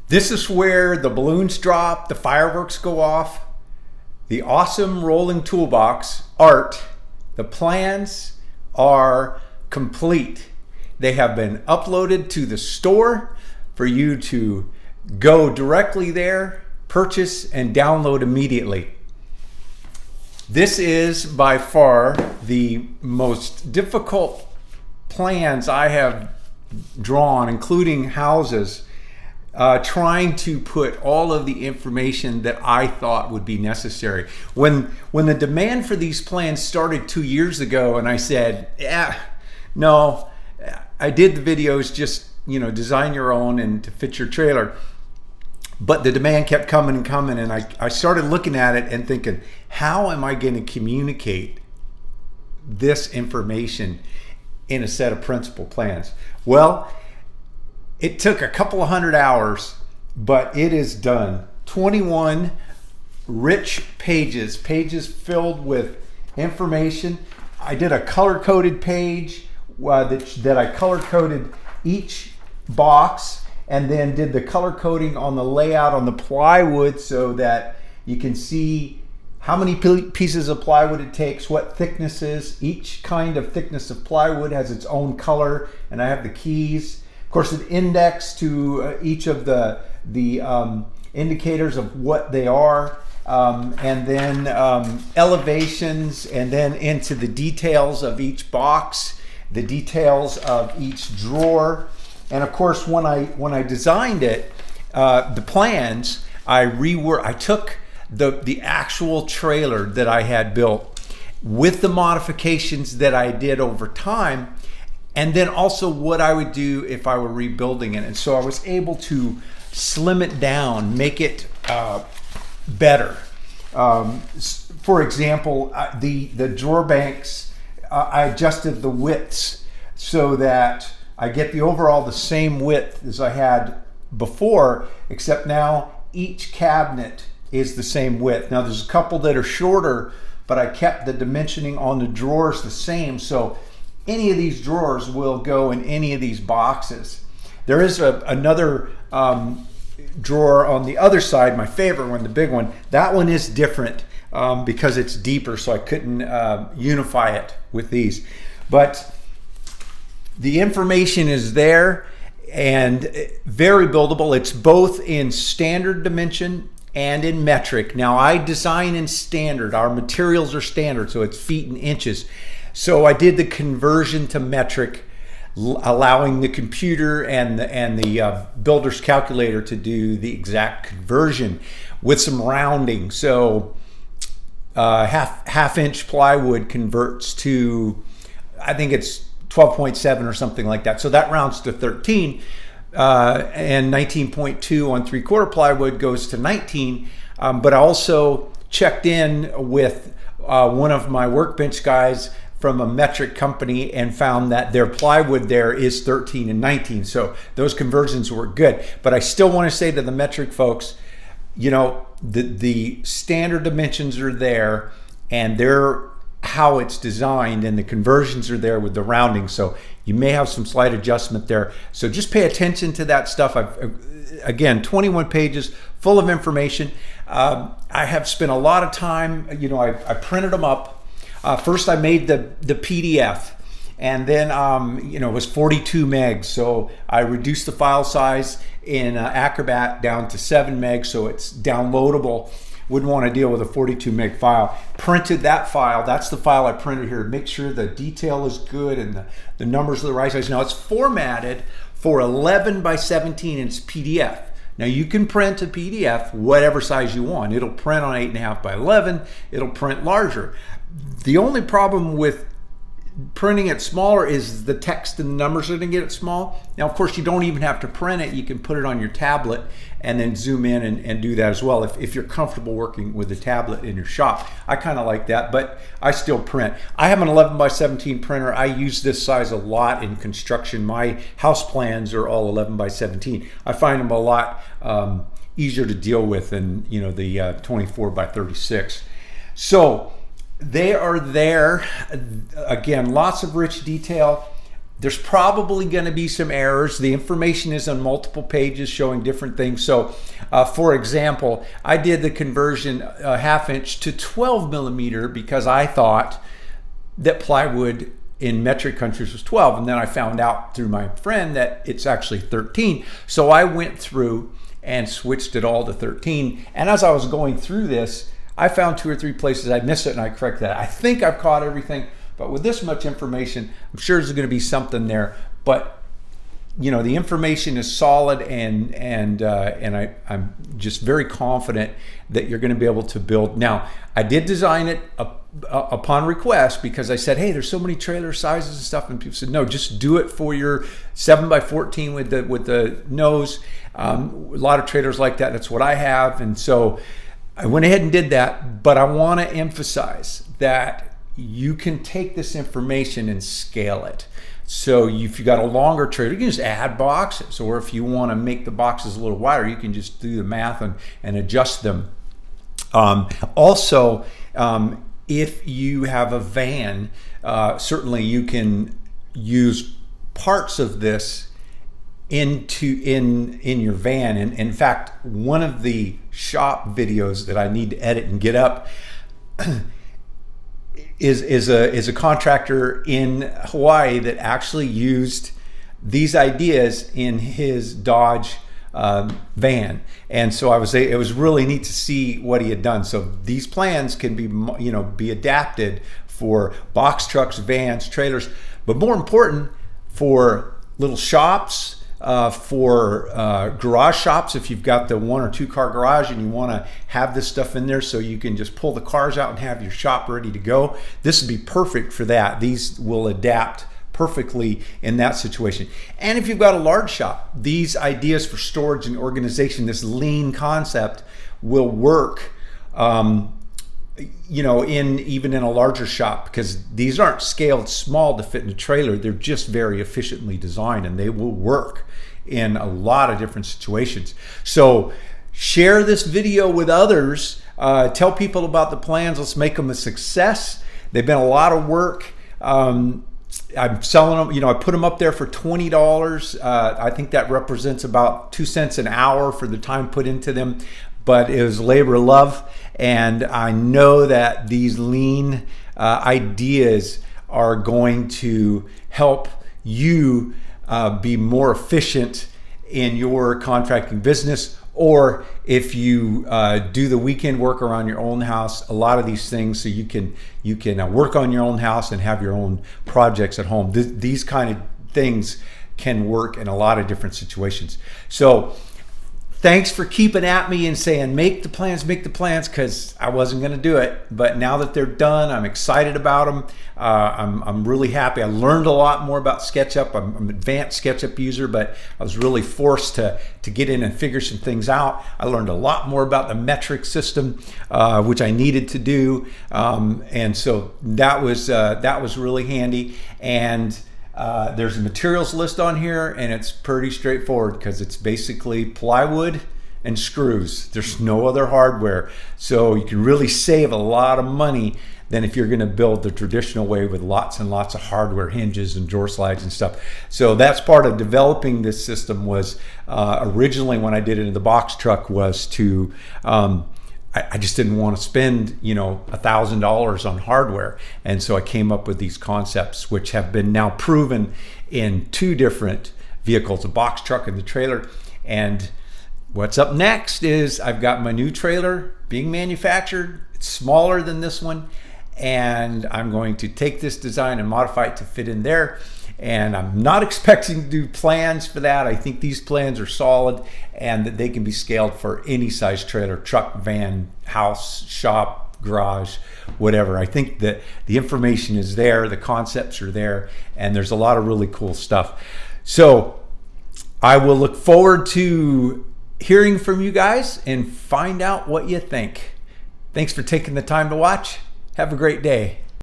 This is where the balloons drop, the fireworks go off, the awesome rolling toolbox art. The plans are complete. They have been uploaded to the store for you to go directly there, purchase, and download immediately. This is by far the most difficult plans I have drawn, including houses, trying to put all of the information that I thought would be necessary. When the demand for these plans started 2 years ago, and I said, no, I did the videos, just design your own and to fit your trailer. But the demand kept coming and coming, and I started looking at it and thinking, how am I going to communicate this information in a set of principal plans? Well, it took a couple of 100 hours, but it is done. 21 rich pages filled with information. I did a color-coded page that I color-coded each box, and then did the color coding on the layout on the plywood so that you can see how many pieces of plywood it takes, what thicknesses. Each kind of thickness of plywood has its own color, and I have the keys. Of course, an index to each of the indicators of what they are, and then elevations, and then into the details of each box, the details of each drawer. And of course, when I designed it, the plans, I took the actual trailer that I had built with the modifications that I did over time, and then also what I would do if I were rebuilding it. And so I was able to slim it down, make it better. For example, the drawer banks, I adjusted the widths so that I get the same width as I had before, except now each cabinet is the same width. Now there's a couple that are shorter, but I kept the dimensioning on the drawers the same, so any of these drawers will go in any of these boxes. There is another drawer on the other side, my favorite one, the big one. That one is different because it's deeper, so I couldn't unify it with these. But the information is there and very buildable. It's both in standard dimension and in metric. Now I design in standard. Our materials are standard, so it's feet and inches. So I did the conversion to metric, allowing the computer and the builder's calculator to do the exact conversion with some rounding. So half inch plywood converts to, I think it's 12.7 or something like that. So that rounds to 13, and 19.2 on 3/4 plywood goes to 19. But I also checked in with one of my workbench guys from a metric company and found that their plywood there is 13 and 19. So those conversions were good. But I still want to say to the metric folks, the standard dimensions are there, and they're how it's designed, and the conversions are there with the rounding. So you may have some slight adjustment there. So just pay attention to that stuff. Again, 21 pages full of information. I have spent a lot of time, I printed them up. First I made the PDF, and then it was 42 megs. So I reduced the file size in Acrobat down to 7 megs, so it's downloadable. Wouldn't want to deal with a 42 meg file. Printed that file. That's the file I printed here. Make sure the detail is good and the numbers are the right size. Now it's formatted for 11 by 17 and it's PDF. Now you can print a PDF whatever size you want. It'll print on 8.5 by 11. It'll print larger. The only problem with printing it smaller is the text and the numbers are going to get it small. Now, of course, you don't even have to print it. You can put it on your tablet and then zoom in and do that as well if you're comfortable working with the tablet in your shop. I kind of like that, but I still print. I have an 11 by 17 printer. I use this size a lot in construction. My house plans are all 11 by 17. I find them a lot easier to deal with than the 24 by 36. So they are there. Again, lots of rich detail. There's probably going to be some errors. The information is on multiple pages showing different things. So for example, I did the conversion 1/2 inch to 12 millimeter because I thought that plywood in metric countries was 12. And then I found out through my friend that it's actually 13. So I went through and switched it all to 13. And as I was going through this, I found 2 or 3 places I missed it and I corrected that. I think I've caught everything. But with this much information, I'm sure there's going to be something there. But you know, the information is solid, and I'm just very confident that you're going to be able to build. Now, I did design it upon request because I said, hey, there's so many trailer sizes and stuff, and people said, no, just do it for your 7x14 with the nose. A lot of trailers like that. That's what I have, and so I went ahead and did that. But I want to emphasize that you can take this information and scale it. So if you got a longer trailer, you can just add boxes, or if you want to make the boxes a little wider, you can just do the math and adjust them. Also, if you have a van, certainly you can use parts of this in your van. And in fact, one of the shop videos that I need to edit and get up is a contractor in Hawaii that actually used these ideas in his Dodge van, and so it was really neat to see what he had done. So these plans can be adapted for box trucks, vans, trailers, but more important for little shops, for garage shops. If you've got the 1 or 2 car garage and you want to have this stuff in there so you can just pull the cars out and have your shop ready to go, this would be perfect for that. These will adapt perfectly in that situation. And if you've got a large shop, these ideas for storage and organization, this lean concept, will work even in a larger shop, because these aren't scaled small to fit in a trailer. They're just very efficiently designed, and they will work in a lot of different situations. So share this video with others. Tell people about the plans. Let's make them a success. They've been a lot of work. I'm selling them, I put them up there for $20. I think that represents about 2 cents an hour for the time put into them, but it was labor of love. And I know that these lean ideas are going to help you be more efficient in your contracting business, or if you do the weekend work around your own house, a lot of these things, so you can work on your own house and have your own projects at home. These kind of things can work in a lot of different situations. So thanks for keeping at me and saying, make the plans, because I wasn't going to do it. But now that they're done, I'm excited about them. I'm really happy. I learned a lot more about SketchUp. I'm an advanced SketchUp user, but I was really forced to get in and figure some things out. I learned a lot more about the metric system, which I needed to do. And so that was really handy. And there's a materials list on here, and it's pretty straightforward because it's basically plywood and screws. There's no other hardware. So you can really save a lot of money than if you're going to build the traditional way with lots and lots of hardware, hinges and drawer slides and stuff. So that's part of developing this system. Was originally, when I did it in the box truck, was to I just didn't want to spend $1,000 on hardware, and so I came up with these concepts, which have been now proven in 2 different vehicles, the box truck and the trailer. And what's up next is I've got my new trailer being manufactured. It's smaller than this one, and I'm going to take this design and modify it to fit in there. And I'm not expecting to do plans for that. I think these plans are solid and that they can be scaled for any size trailer, truck, van, house, shop, garage, whatever. I think that the information is there, the concepts are there, and there's a lot of really cool stuff. So I will look forward to hearing from you guys and find out what you think. Thanks for taking the time to watch. Have a great day.